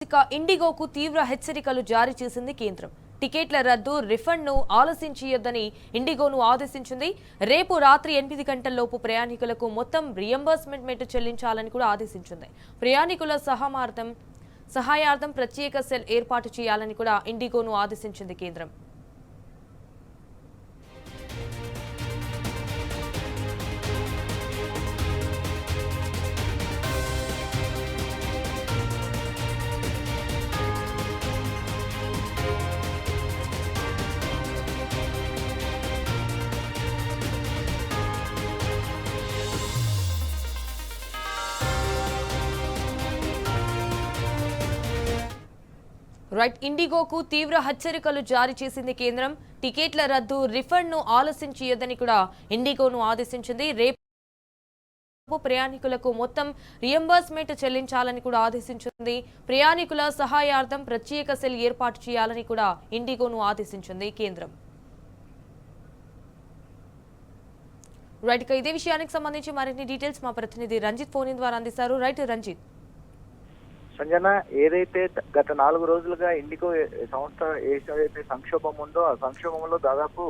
ఇండిగోకు తీవ్ర హెచ్చరికలు జారీ చేసింది కేంద్రం. టికెట్ల రద్దు, రిఫండ్ను ఆలస్యం చేయొద్దని ఇండిగోను ఆదేశించింది. రేపు రాత్రి 8 గంటల్లోపు ప్రయాణికులకు మొత్తం రియంబర్స్మెంట్ చెల్లించాలని కూడా ఆదేశించింది. ప్రయాణికుల సహాయార్థం ప్రత్యేక సెల్ ఏర్పాటు చేయాలని కూడా ఇండిగోను ఆదేశించింది కేంద్రం. ఇండిగోకు తీవ్ర హెచ్చరికలు జారీ చేసింది కేంద్రం. టికెట్ల రద్దు, రిఫండ్ను ఆలస్యం చేయొద్దని కూడా ఇండిగోను ఆదేశించింది. రేపు ప్రయాణికులకు మొత్తం రియంబర్స్మెంట్ చెల్లించాలని కూడా ఆదేశించింది. ప్రయాణికుల సహాయార్థం ప్రత్యేక సెల్ ఏర్పాటు చేయాలని కూడా ఇండిగోను ఆదేశించింది కేంద్రం. ఇదే విషయానికి సంబంధించి మరిన్ని డీటెయిల్స్ మా ప్రతినిధి రంజిత్ ఫోన్ ద్వారా అందిస్తారు. రంజిత్. సంజన, ఏదైతే గత 4 రోజులుగా ఇండిగో సంస్థ ఏదైతే సంక్షోభం ఉందో ఆ సంక్షోభంలో దాదాపు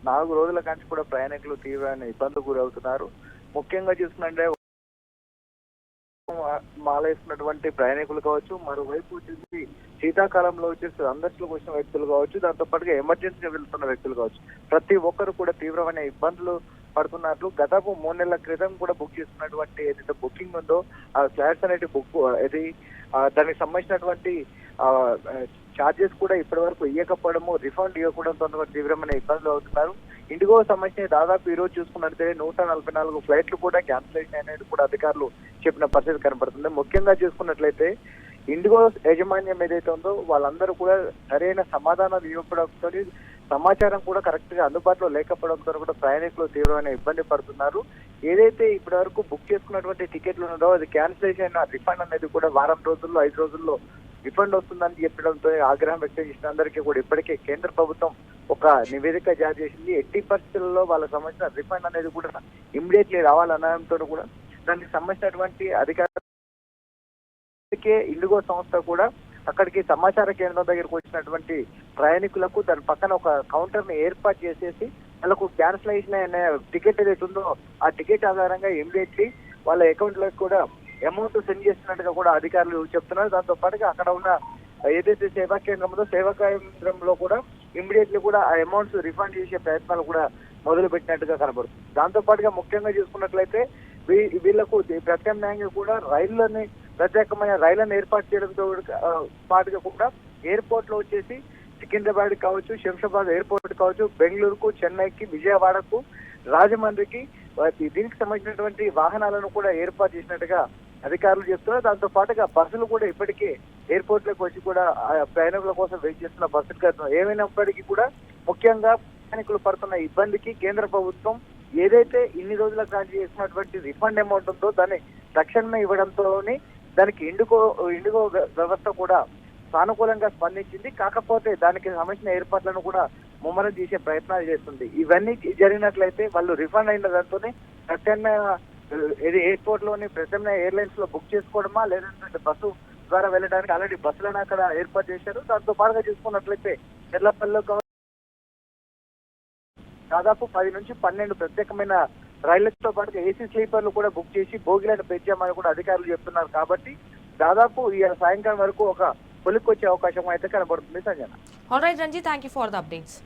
4 రోజుల కంటే కూడా ప్రయాణికులు తీవ్రమైన ఇబ్బందులు గురవుతున్నారు. ముఖ్యంగా చూసుకుంటే మాలేస్తున్నటువంటి ప్రయాణికులు కావచ్చు, మరోవైపు వచ్చేసి శీతాకాలంలో వచ్చేసి సందర్శనకు వచ్చిన వ్యక్తులు కావచ్చు, దాంతో పాటుగా ఎమర్జెన్సీగా వెళ్తున్న వ్యక్తులు కావచ్చు, ప్రతి ఒక్కరు కూడా తీవ్రమైన ఇబ్బందులు పడుతున్నట్లు దాదాపు 3 నెలల క్రితం కూడా బుక్ చేసుకున్నటువంటి ఏదైతే బుకింగ్ ఉందో ఆ ఫ్లాట్స్ అనేది దానికి సంబంధించినటువంటి ఛార్జెస్ కూడా ఇప్పటి వరకు ఇవ్వకపోవడము, రిఫండ్ ఇవ్వకపోవడంతో తీవ్రమైన ఇబ్బందులు అవుతున్నారు. ఇండిగో సంబంధించిన దాదాపు ఈ రోజు చూసుకున్నట్లయితే 144 ఫ్లైట్లు కూడా క్యాన్సిలేషన్ అనేది కూడా అధికారులు చెప్పిన పరిస్థితి కనబడుతుంది. ముఖ్యంగా చూసుకున్నట్లయితే ఇండిగో యాజమాన్యం ఏదైతే ఉందో వాళ్ళందరూ కూడా సరైన సమాధానాలు ఇవ్వడంతో, సమాచారం కూడా కరెక్ట్ గా అందుబాటులో లేకపోవడంతో కూడా ప్రయాణికులు తీవ్రమైన ఇబ్బంది పడుతున్నారు. ఏదైతే ఇప్పటి వరకు బుక్ చేసుకున్నటువంటి టికెట్లు ఉన్నదో అది క్యాన్సిలేషన్, రిఫండ్ అనేది కూడా వారం రోజుల్లో 5 రోజుల్లో రిఫండ్ వస్తుందని చెప్పడంతో ఆగ్రహం వ్యక్తం చేసిన అందరికీ కూడా ఇప్పటికే కేంద్ర ప్రభుత్వం ఒక నివేదిక జారీ చేసింది. ఎట్టి పరిస్థితుల్లో వాళ్ళకి సంబంధించిన రిఫండ్ అనేది కూడా ఇమ్మీడియట్లీ రావాలనడంతో కూడా దానికి సంబంధించినటువంటి అధికారులకే ఇండిగో సంస్థ కూడా అక్కడికి సమాచార కేంద్రం దగ్గరకు వచ్చినటువంటి ప్రయాణికులకు దాని పక్కన ఒక కౌంటర్ ని ఏర్పాటు చేసేసి వాళ్ళకు క్యాన్సిలేషన్ అనే టికెట్ ఏదైతే ఉందో ఆ టికెట్ ఆధారంగా ఇమ్మీడియట్లీ వాళ్ళ అకౌంట్ లకు కూడా అమౌంట్ సెండ్ చేస్తున్నట్టుగా కూడా అధికారులు చెప్తున్నారు. దాంతో పాటుగా అక్కడ ఉన్న ఏదైతే సేవా కేంద్రం ఉందో సేవా కేంద్రంలో కూడా ఇమ్మీడియట్లీ కూడా ఆ అమౌంట్స్ రిఫండ్ చేసే ప్రయత్నాలు కూడా మొదలు పెట్టినట్టుగా కనబడుతుంది. దాంతో పాటుగా ముఖ్యంగా చూసుకున్నట్లయితే వీళ్లకు ప్రత్యామ్నాయంగా కూడా ప్రత్యేకమైన రైళ్లను ఏర్పాటు చేయడంతో పాటుగా కూడా ఎయిర్పోర్ట్ లో వచ్చేసి సికింద్రాబాద్ కావచ్చు, శంషాబాద్ ఎయిర్పోర్ట్ కావచ్చు, బెంగళూరుకు, చెన్నైకి, విజయవాడకు, రాజమండ్రికి దీనికి సంబంధించినటువంటి వాహనాలను కూడా ఏర్పాటు చేసినట్టుగా అధికారులు చెప్తున్నారు. దాంతో పాటుగా బస్సులు కూడా ఇప్పటికే ఎయిర్పోర్ట్ లోకి వచ్చి కూడా ప్రయాణికుల కోసం వెయిట్ చేస్తున్న బస్సులు ఏమైనప్పటికీ కూడా ముఖ్యంగా ప్రయాణికులు పడుతున్న ఇబ్బందికి కేంద్ర ప్రభుత్వం ఏదైతే ఇన్ని రోజుల కాంచి చేసినటువంటి రిఫండ్ అమౌంట్ ఉందో దాన్ని తక్షణమే ఇవ్వడంతోనే దానికి ఇండిగో వ్యవస్థ కూడా సానుకూలంగా స్పందించింది. కాకపోతే దానికి సంబంధించిన ఏర్పాట్లను కూడా ముమ్మరం చేసే ప్రయత్నాలు చేస్తుంది. ఇవన్నీ జరిగినట్లయితే వాళ్ళు రిఫండ్ అయిన దాంతోనే ప్రత్యామ్నాయ ఎయిర్పోర్ట్ లోని ప్రత్యామ్నాయ ఎయిర్లైన్స్ లో బుక్ చేసుకోవడమా లేదంటే బస్సు ద్వారా వెళ్ళడానికి ఆల్రెడీ బస్సులను అక్కడ ఏర్పాటు చేశారు. దాంతో పాటుగా చూసుకున్నట్లయితే చెర్లపల్లిలో దాదాపు 10 నుంచి 12 ప్రత్యేకమైన రైళ్లతో పాటుగా ఏసీ స్లీపర్లు కూడా బుక్ చేసి బోగిలను పెంచామని కూడా అధికారులు చెప్తున్నారు. కాబట్టి దాదాపు ఈ సాయంకాలం వరకు ఒక కొలిక్కి వచ్చే అవకాశం అయితే కనబడుతుంది. Sanjana. Alright Ranjith, thank you for the updates.